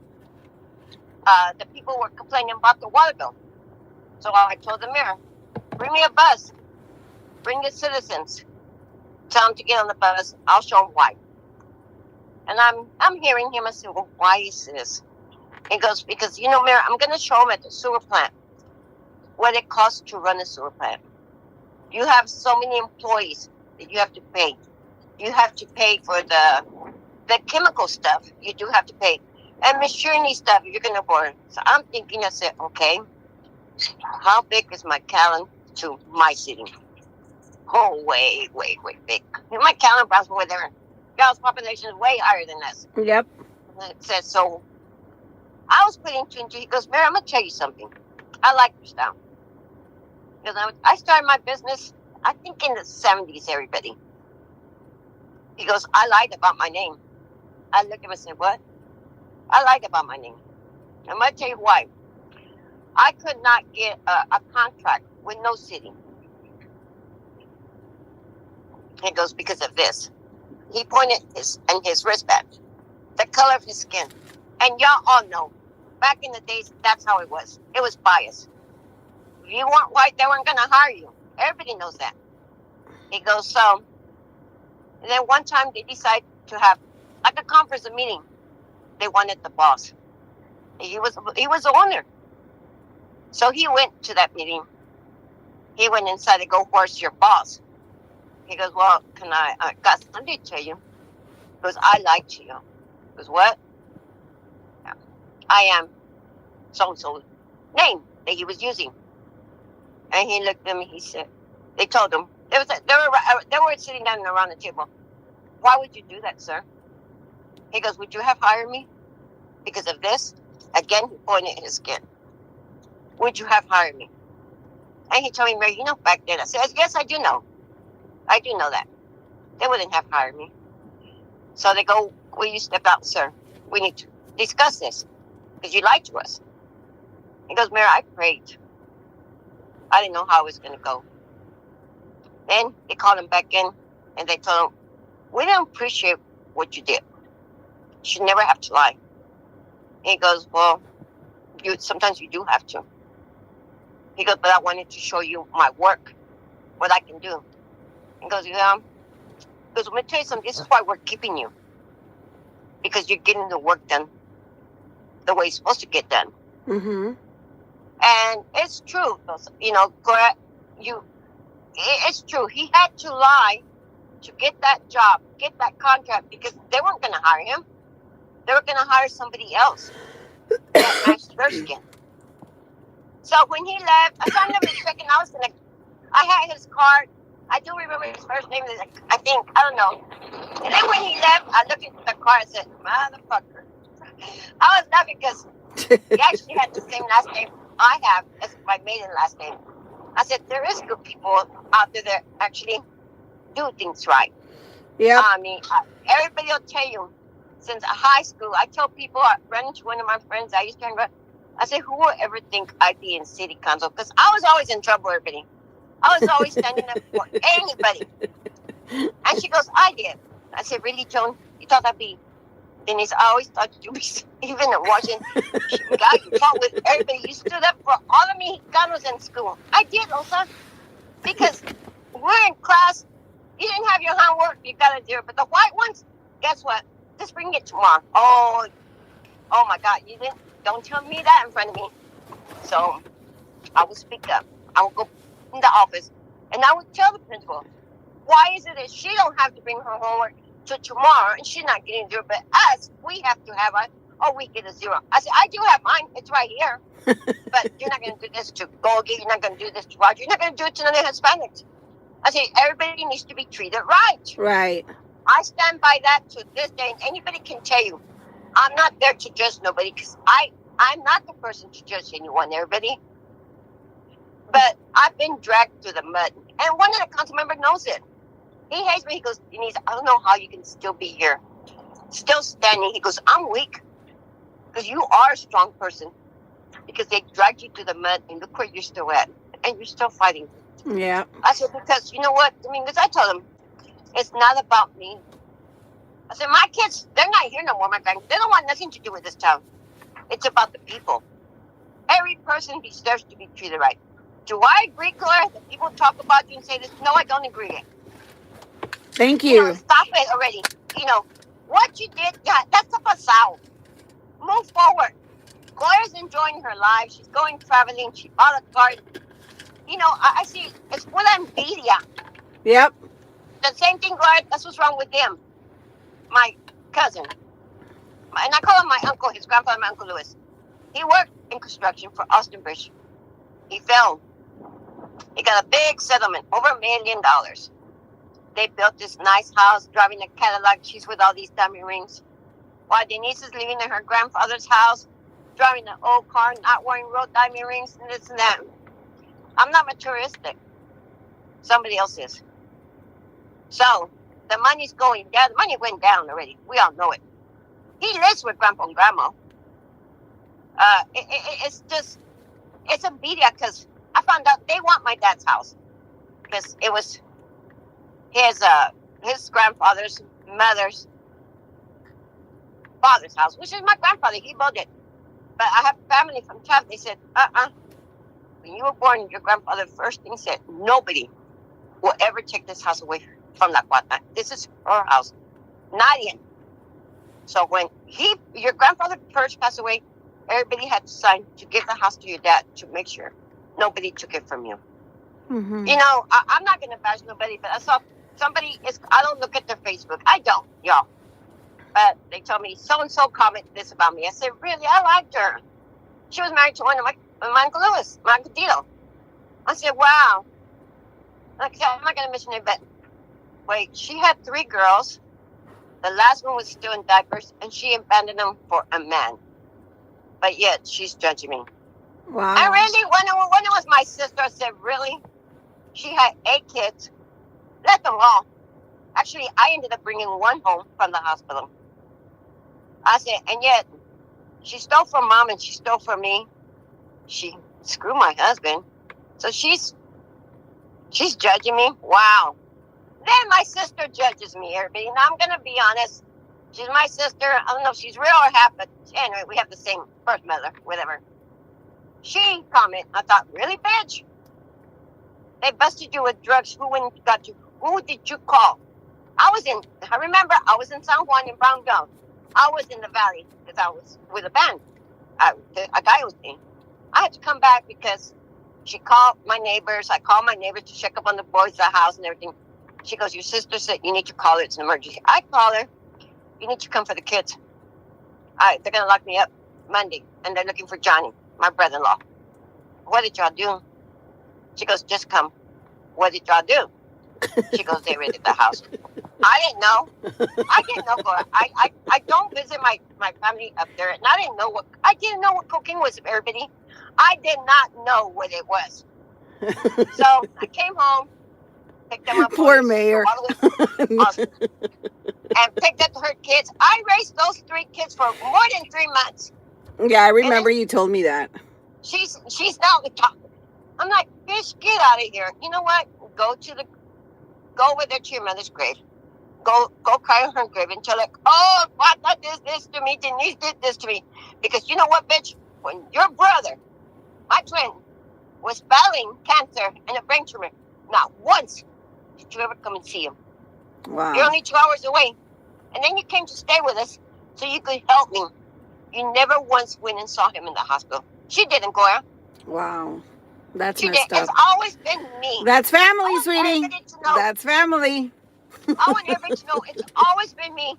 The people were complaining about the water bill. So I told the mayor, bring me a bus. Bring the citizens. Tell them to get on the bus. I'll show them why. And I'm hearing him. I said, well, why is this? He goes, because, Mayor, I'm going to show them at the sewer plant what it costs to run a sewer plant. You have so many employees that you have to pay. You have to pay for the chemical stuff. You do have to pay. And machinery stuff, you're going to board. So I'm thinking, I said, okay, how big is McAllen to my city? Oh, way, way, way big. McAllen, Brownsville, where their girls' population is way higher than us.
Yep.
And it said, so I was putting two and two. He goes, Mary, I'm going to tell you something. I like your style. Because I started my business, I think, in the 70s, everybody. He goes, I lied about my name. I looked at him and said, what? I lied about my name. I'm going to tell you why. I could not get a contract with no city. He goes, because of this. He pointed his wristband, the color of his skin. And y'all all know, back in the days, that's how it was. It was biased. If you weren't white, they weren't going to hire you. Everybody knows that. He goes, so, and then one time they decided to have like a conference, a meeting. They wanted the boss. He was the owner. So he went to that meeting. He went inside to go, where's your boss? He goes, well, I got something to tell you. He goes, I lied to you. He goes, what? Yeah. I am so-and-so name that he was using. And he looked at me, he said, they told him, they were sitting down around the table. Why would you do that, sir? He goes, would you have hired me because of this? Again, he pointed at his skin. Would you have hired me? And he told me, Mary, back then. I said, yes, I do know. I do know that. They wouldn't have hired me. So they go, will you step out, sir? We need to discuss this because you lied to us. He goes, Mary, I prayed. I didn't know how it was going to go. Then they called him back in and they told him, we don't appreciate what you did. You should never have to lie. He goes, well, sometimes you do have to. He goes, but I wanted to show you my work, what I can do. He goes, yeah. He goes, let me tell you something. This is why we're keeping you. Because you're getting the work done the way it's supposed to get done.
Mm-hmm.
And it's true. Correct. It's true. He had to lie to get that job, get that contract, because they weren't going to hire him. They were going to hire somebody else that matched their skin. So when he left, I said, I'm never expecting I was going to I had his card. I do remember his first name. I think, I don't know. And then when he left, I looked into the card and said, motherfucker. I was laughing because he actually had the same last name I have as my maiden last name. I said, there is good people out there that actually do things right.
Yep.
I mean, everybody will tell you, since high school, I tell people, I ran into one of my friends, I used to hang around, I said, who would ever think I'd be in city council? Because I was always in trouble, everybody. I was always standing up for anybody. And she goes, I did. I said, really, Joan? You thought I'd be Denise? I always thought you'd be even in Washington. God, you fought with everybody. You stood up for all of Mexicanos in school. I did, Osa. Because we're in class. You didn't have your homework. You got to do it. But the white ones, guess what? Just bring it tomorrow. Oh my God. You didn't. Don't tell me that in front of me. So I would speak up. I would go in the office. And I would tell the principal, why is it that she don't have to bring her homework to tomorrow and she's not getting zero, but us, we have to have we get a zero. I said, I do have mine. It's right here. But you're not going to do this to Golgi. You're not going to do this to Roger. You're not going to do it to none of the Hispanics. I say, everybody needs to be treated right.
Right.
I stand by that to this day, and anybody can tell you, I'm not there to judge nobody because I'm not the person to judge anyone, everybody. But I've been dragged through the mud. And one of the council members knows it. He hates me. He goes, Denise, I don't know how you can still be here, still standing. He goes, I'm weak because you are a strong person because they dragged you through the mud and look where you're still at and you're still fighting.
Yeah.
I said, because you know what? I mean, because I told him, it's not about me. I said, my kids, they're not here no more, my grandkids. They don't want nothing to do with this town. It's about the people. Every person deserves to be treated right. Do I agree, Claire, that people talk about you and say this? No, I don't agree.
Thank you.
Stop it already. What you did, yeah, that's a pasao. Move forward. Claire's enjoying her life. She's going traveling. She bought a car. I see it's full of envidia.
Yep.
The same thing, Claire, that's what's wrong with him. My cousin. And I call him my uncle, his grandfather, my Uncle Louis. He worked in construction for Austin Bridge. He fell. He got a big settlement, over $1 million. They built this nice house, driving a Cadillac. She's with all these diamond rings. While Denise is living in her grandfather's house, driving an old car, not wearing real diamond rings and this and that. I'm not materialistic. Somebody else is. So, the money's going down. The money went down already. We all know it. He lives with Grandpa and Grandma. It's a media because I found out they want my dad's house. Because it was his grandfather's mother's father's house, which is my grandfather. He bought it. But I have family from Chad. They said, when you were born, your grandfather first thing said, nobody will ever take this house away from La Cuata. This is her house. Nadie. So when your grandfather first passed away, everybody had to sign to give the house to your dad to make sure nobody took it from you.
Mm-hmm.
I'm not going to bash nobody, but I saw I don't look at their Facebook. I don't, y'all. But they told me, so-and-so commented this about me. I said, really? I liked her. She was married to one of my Uncle Louis, my Uncle Tito. I said, wow. Like I said, I'm not going to mention it, but wait, she had 3 girls. The last one was still in diapers, and she abandoned them for a man. But yet, she's judging me.
Wow.
I really, when it was my sister, I said, really? She had 8 kids. Let them all. Actually, I ended up bringing one home from the hospital. I said, and yet, she stole from Mom and she stole from me. She screwed my husband. So she's judging me. Wow. Then my sister judges me, everybody. Now, I'm going to be honest. She's my sister. I don't know if she's real or half, but anyway, we have the same birth mother, whatever. She commented, I thought, really, bitch? They busted you with drugs. Got you? Who did you call? I remember I was in San Juan in Brownville. I was in the valley because I was with a band. A guy was in. I had to come back because she called my neighbors. I called my neighbors to check up on the boys at the house and everything. She goes, your sister said you need to call her. It's an emergency. I call her. You need to come for the kids. They're going to lock me up Monday, and they're looking for Johnny, my brother-in-law. What did y'all do? She goes, just come. What did y'all do? She goes, they rented the house. I didn't know. Gloria. I don't visit my family up there, and I didn't know what cocaine was, everybody. I did not know what it was. So I came home, picked them up.
Poor Mayor.
And picked up her kids. I raised those 3 kids for more than 3 months.
Yeah, I remember you told me that.
She's now the top. I'm like, bitch, get out of here. You know what? Go over there to your mother's grave. Go cry on her grave and tell her, oh, Papa did this to me, Denise did this to me. Because you know what, bitch? When your brother, my twin, was battling cancer and a brain tumor, not once did you ever come and see him.
Wow.
You're only 2 hours away. And then you came to stay with us so you could help me. You never once went and saw him in the hospital. She didn't, Goya.
Wow. That's
She
messed
did.
up.
It's always been me.
That's family, sweetie. That's family.
I want everybody to know it's always been me.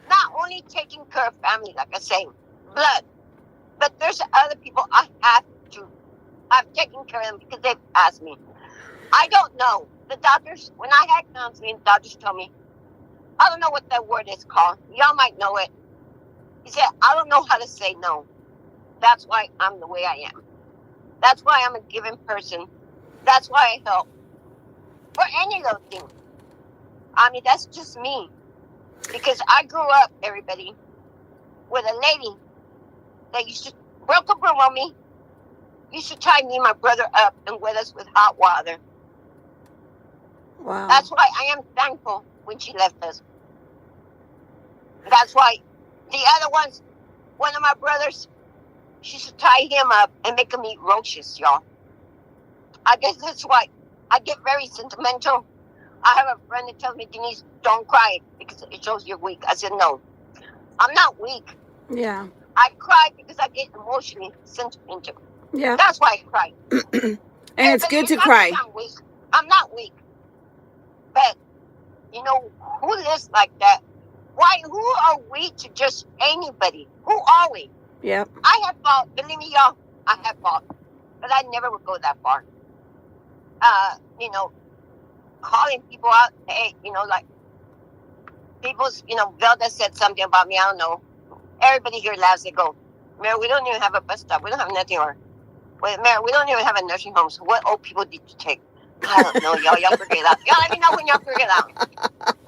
Not only taking care of family, like I say, blood, but there's other people I've taken care of them because they've asked me. I don't know. The doctors, when I had counseling, the doctors told me, I don't know what that word is called. Y'all might know it. He said, I don't know how to say no. That's why I'm the way I am. That's why I'm a giving person. That's why I help. For any little thing. I mean, that's just me. Because I grew up, everybody, with a lady that used to broke a broom on me, used to tie me and my brother up and wet us with hot water.
Wow.
That's why I am thankful when she left us. That's why the other ones, one of my brothers, she used to tie him up and make him eat roaches, y'all. I guess that's why I get very sentimental. I have a friend that tells me, Denise, don't cry because it shows you're weak. I said, no, I'm not weak.
Yeah.
I cry because I get emotionally sentimental.
Yeah.
That's why I cry.
And it's good to cry.
I'm not weak. But, you know, who lives like that? Why? Who are we to judge anybody? Who are we?
Yep.
I have fault. Believe me, y'all, I have fault. But I never would go that far. You know, calling people out, hey, you know, like, people's, you know, Velda said something about me, I don't know. Everybody here laughs, they go, Mayor, we don't even have a bus stop. We don't have nothing. Or, Mayor, we don't even have a nursing home. So what old people did you take? I don't know, y'all. Y'all figure it out. Y'all let me know when y'all figure it out.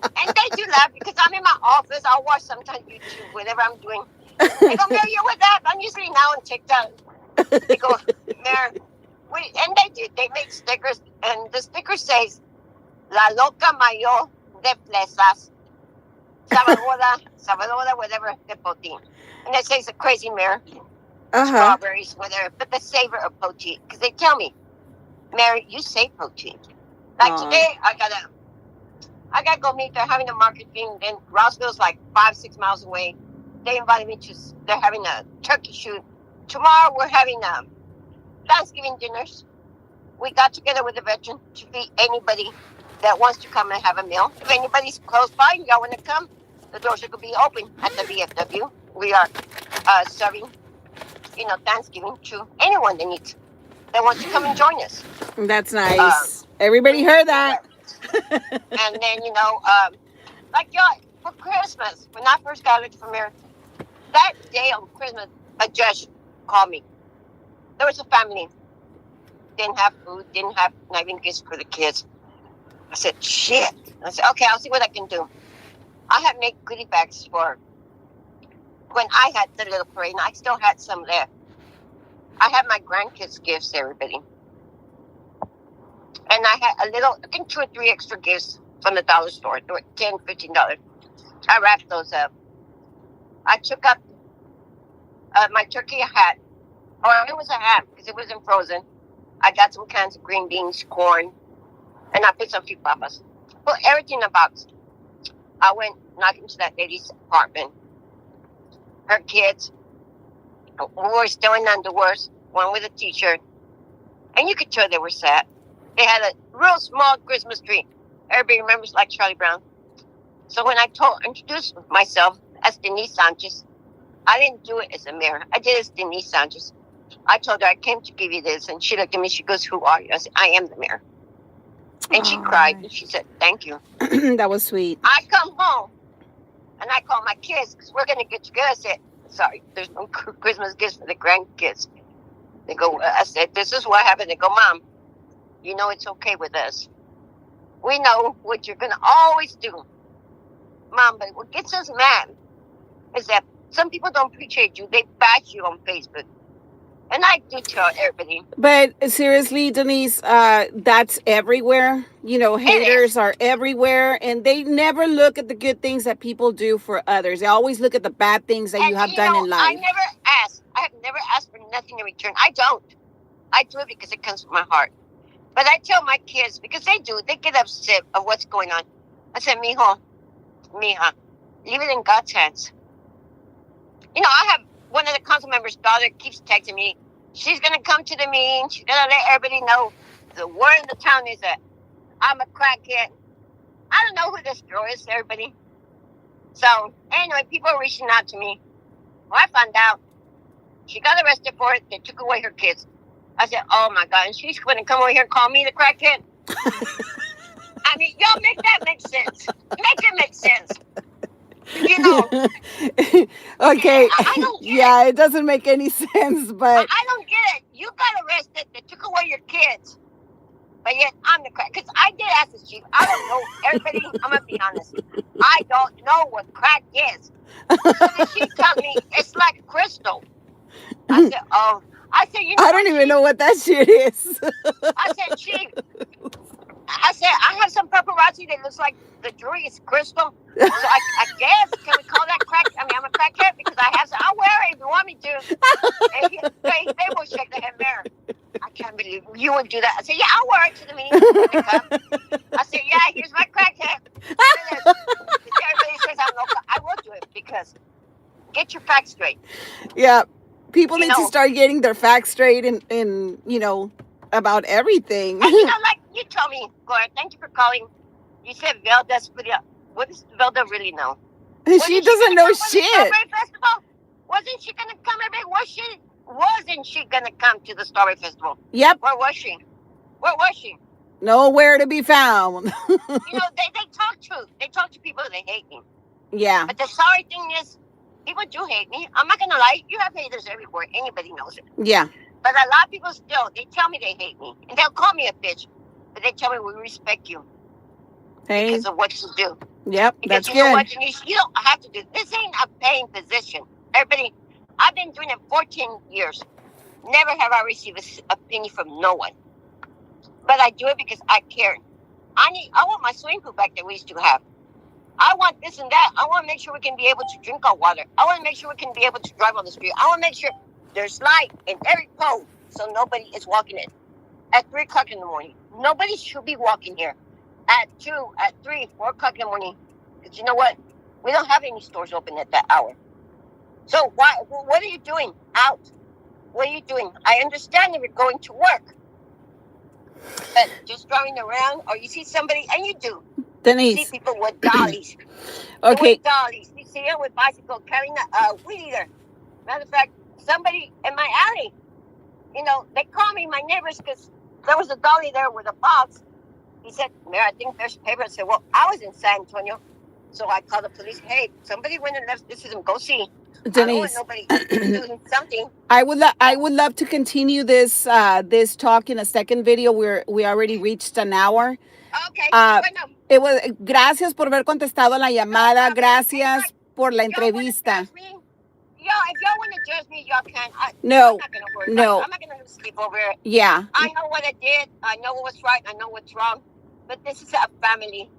And they do laugh because I'm in my office. I'll watch sometimes YouTube, whatever I'm doing. They go, Mayor, you're with that. I'm usually now on TikTok. They go, Mayor, and they do. They make stickers. And the sticker says, La loca mayor de Flesas. Salvadora, whatever, de potín. And it says a crazy mayor, strawberries, whatever, but the savor of poteen. Because they tell me, Mary, you say poteen. Like today, I gotta go meet. They're having a marketing, and Roswell's like 5-6 miles away. They invited me to. They're having a turkey shoot. Tomorrow we're having Thanksgiving dinners. We got together with a veteran to feed anybody that wants to come and have a meal. If anybody's close by and y'all want to come, the doors are going to be open at the VFW. We are serving, you know, Thanksgiving to anyone that wants to come and join us.
That's nice. Everybody heard that.
And then, you know, like y'all, for Christmas, when I first got elected for mayor, that day on Christmas, a judge called me. There was a family. Didn't have food, not even gifts for the kids. I said, shit. I said, okay, I'll see what I can do. I had made goodie bags for when I had the little parade, and I still had some left. I had my grandkids' gifts, everybody. And I had a little, I think 2 or 3 extra gifts from the dollar store. They were $10, $15. I wrapped those up. I took up my turkey hat. Or it was a hat because it wasn't frozen. I got some cans of green beans, corn, and I put some few papas. Put everything in a box. I went knocking to that lady's apartment. Her kids were still in underwears, one with a t-shirt. And you could tell they were sad. They had a real small Christmas tree. Everybody remembers like Charlie Brown. So when I introduced myself as Denise Sanchez, I didn't do it as a mayor. I did it as Denise Sanchez. I told her I came to give you this, and she looked at me. She goes, "Who are you?" I said, "I am the mayor." And she
Oh
cried
my.
and she said, "Thank you."
That was sweet.
I come home and I call my kids because we're gonna get together. I said, "Sorry, there's no Christmas gifts for the grandkids." They go. I said, "This is what happened." They go, "Mom, you know it's okay with us. We know what you're gonna always do, Mom." But what gets us mad is that some people don't appreciate you. They bash you on Facebook, and I do tell everybody
But seriously, Denise, that's everywhere.
it
Haters
is.
are everywhere, and they never look at the good things that people do for others. They always look at the bad things that you
And
have done in
I
life.
never ask. I have never asked for nothing in return. I don't. I do it because it comes from my heart. But I tell my kids because they do. They get upset of what's going on. I said, "Mijo, mija, leave it in God's hands." I have one of the council members' daughter keeps texting me. She's gonna come to the meeting. She's gonna let everybody know the word in the town is that I'm a crackhead. I don't know who this girl is, everybody. So anyway, people are reaching out to me. Well, I found out she got arrested for it. They took away her kids. I said, "Oh my God!" And she's gonna come over here and call me the crackhead. I mean, y'all make that make sense. Make it make sense. You know,
Okay.
I don't get it.
Yeah, it doesn't make any sense, but
I don't get it. You got arrested. They took away your kids. But yet I'm the crack. Because I did ask the chief. I don't know. Everybody, I'm going to be honest. I don't know what crack is. So the chief tells me it's like crystal. I said, "Oh." I said, "You know
I
what,
don't even
chief?"
know what that shit is.
I said, "Chief," I said, "I have some paparazzi that looks like the jewelry is crystal. So I guess, can we call that crack? I mean, I'm a crackhead because I have some. I'll wear it if you want me to." And they will shake their head there. "I can't believe you would do that." I said, "Yeah, I'll wear it to the meeting when they come." I said, "Yeah, here's my crackhead. Look at this." Everybody says I'm no. I will do it because get your facts straight.
Yeah, people
You
need to
know,
start getting their facts straight and about everything.
and like you told me, Gloria, thank you for calling. You said Velda's pretty. What does Velda really know?
She
Wasn't she
doesn't
gonna
know
come for the
shit.
Strawberry Festival? Wasn't she gonna come? Everybody, wasn't she gonna come to the Strawberry Festival?
Yep,
Where was she? Where was she?
nowhere to be found.
They talk truth. They talk to people that hate me.
Yeah,
But the sorry thing is, people do hate me. I'm not gonna lie. You have haters everywhere. Anybody knows it.
yeah.
But a lot of people still, they tell me they hate me, and they'll call me a bitch. But they tell me we respect you
Hey,
because of what you do.
yep,
Because
that's
you know
good.
what, Denise, you don't have to do. This ain't a paying position. Everybody, I've been doing it 14 years. Never have I received a penny from no one. But I do it because I care. I want my swimming pool back that we used to have. I want this and that. I want to make sure we can be able to drink our water. I want to make sure we can be able to drive on the street. I want to make sure there's light in every pole so nobody is walking it at 3 o'clock in the morning. Nobody should be walking here at 2, at 3, 4 o'clock in the morning. Because you know what? We don't have any stores open at that hour. So what are you doing out? What are you doing? I understand if you're going to work. But just driving around, or you see somebody, and you do. You see
Denise.
people with dollies.
Okay.
With dollies. You see them with bicycle carrying a weed eater. Matter of fact, somebody in my alley, they call me my neighbors because there was a dolly there with a box. He said, "Mayor, I think there's paper." I said, "Well, I was in San Antonio." So I called the police. "Hey, somebody went and left this system. Go see." I don't want
Denise,
nobody doing something.
I would love to continue this talk in a second video. We already reached an hour.
Okay.
Uh,
Bueno.
it was gracias por haber contestado la llamada.
Okay. Hey,
Gracias
look,
por la
y'all want to
entrevista.
judge me? If y'all want to judge me, y'all can. I'm
No,
not going to worry about it.
no,
I'm not going to lose sleep over it.
yeah,
I know what I did. I know what's right. I know what's wrong. But this is a family.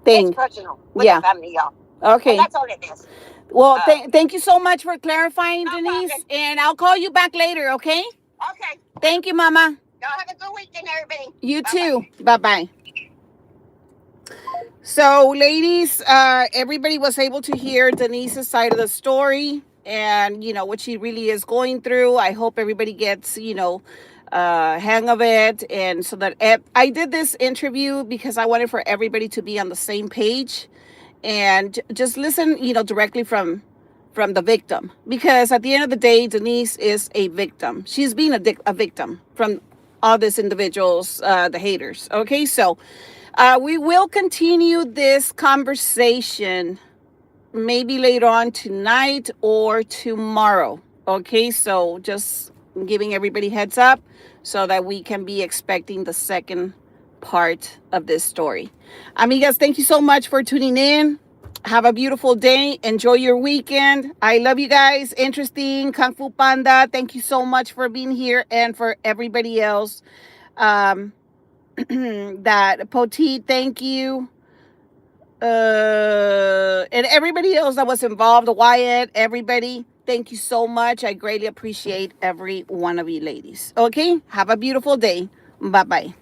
It's
thing.
personal with
Yeah.
the family, y'all.
Okay.
And that's all it is.
Well, thank you so much for clarifying,
No
Denise.
problem.
And I'll call you back later, okay?
Okay.
Thank you, Mama.
Y'all have a good weekend, everybody.
You
Bye-bye.
too. Bye-bye. So, ladies, everybody was able to hear Denise's side of the story and, what she really is going through. I hope everybody gets, hang of it. And so that I did this interview because I wanted for everybody to be on the same page and just listen, directly from the victim. Because at the end of the day, Denise is a victim. She's been a victim from all these individuals, the haters. Okay, so we will continue this conversation maybe later on tonight or tomorrow. Okay, so just giving everybody heads up so that we can be expecting the second part of this story. Amigas, thank you so much for tuning in. Have a beautiful day. Enjoy your weekend. I love you guys. Interesting. Kung Fu Panda, thank you so much for being here, and for everybody else. Um, that Poteet, thank you. And everybody else that was involved, Wyatt, everybody, thank you so much. I greatly appreciate every one of you ladies. Okay, have a beautiful day. Bye bye.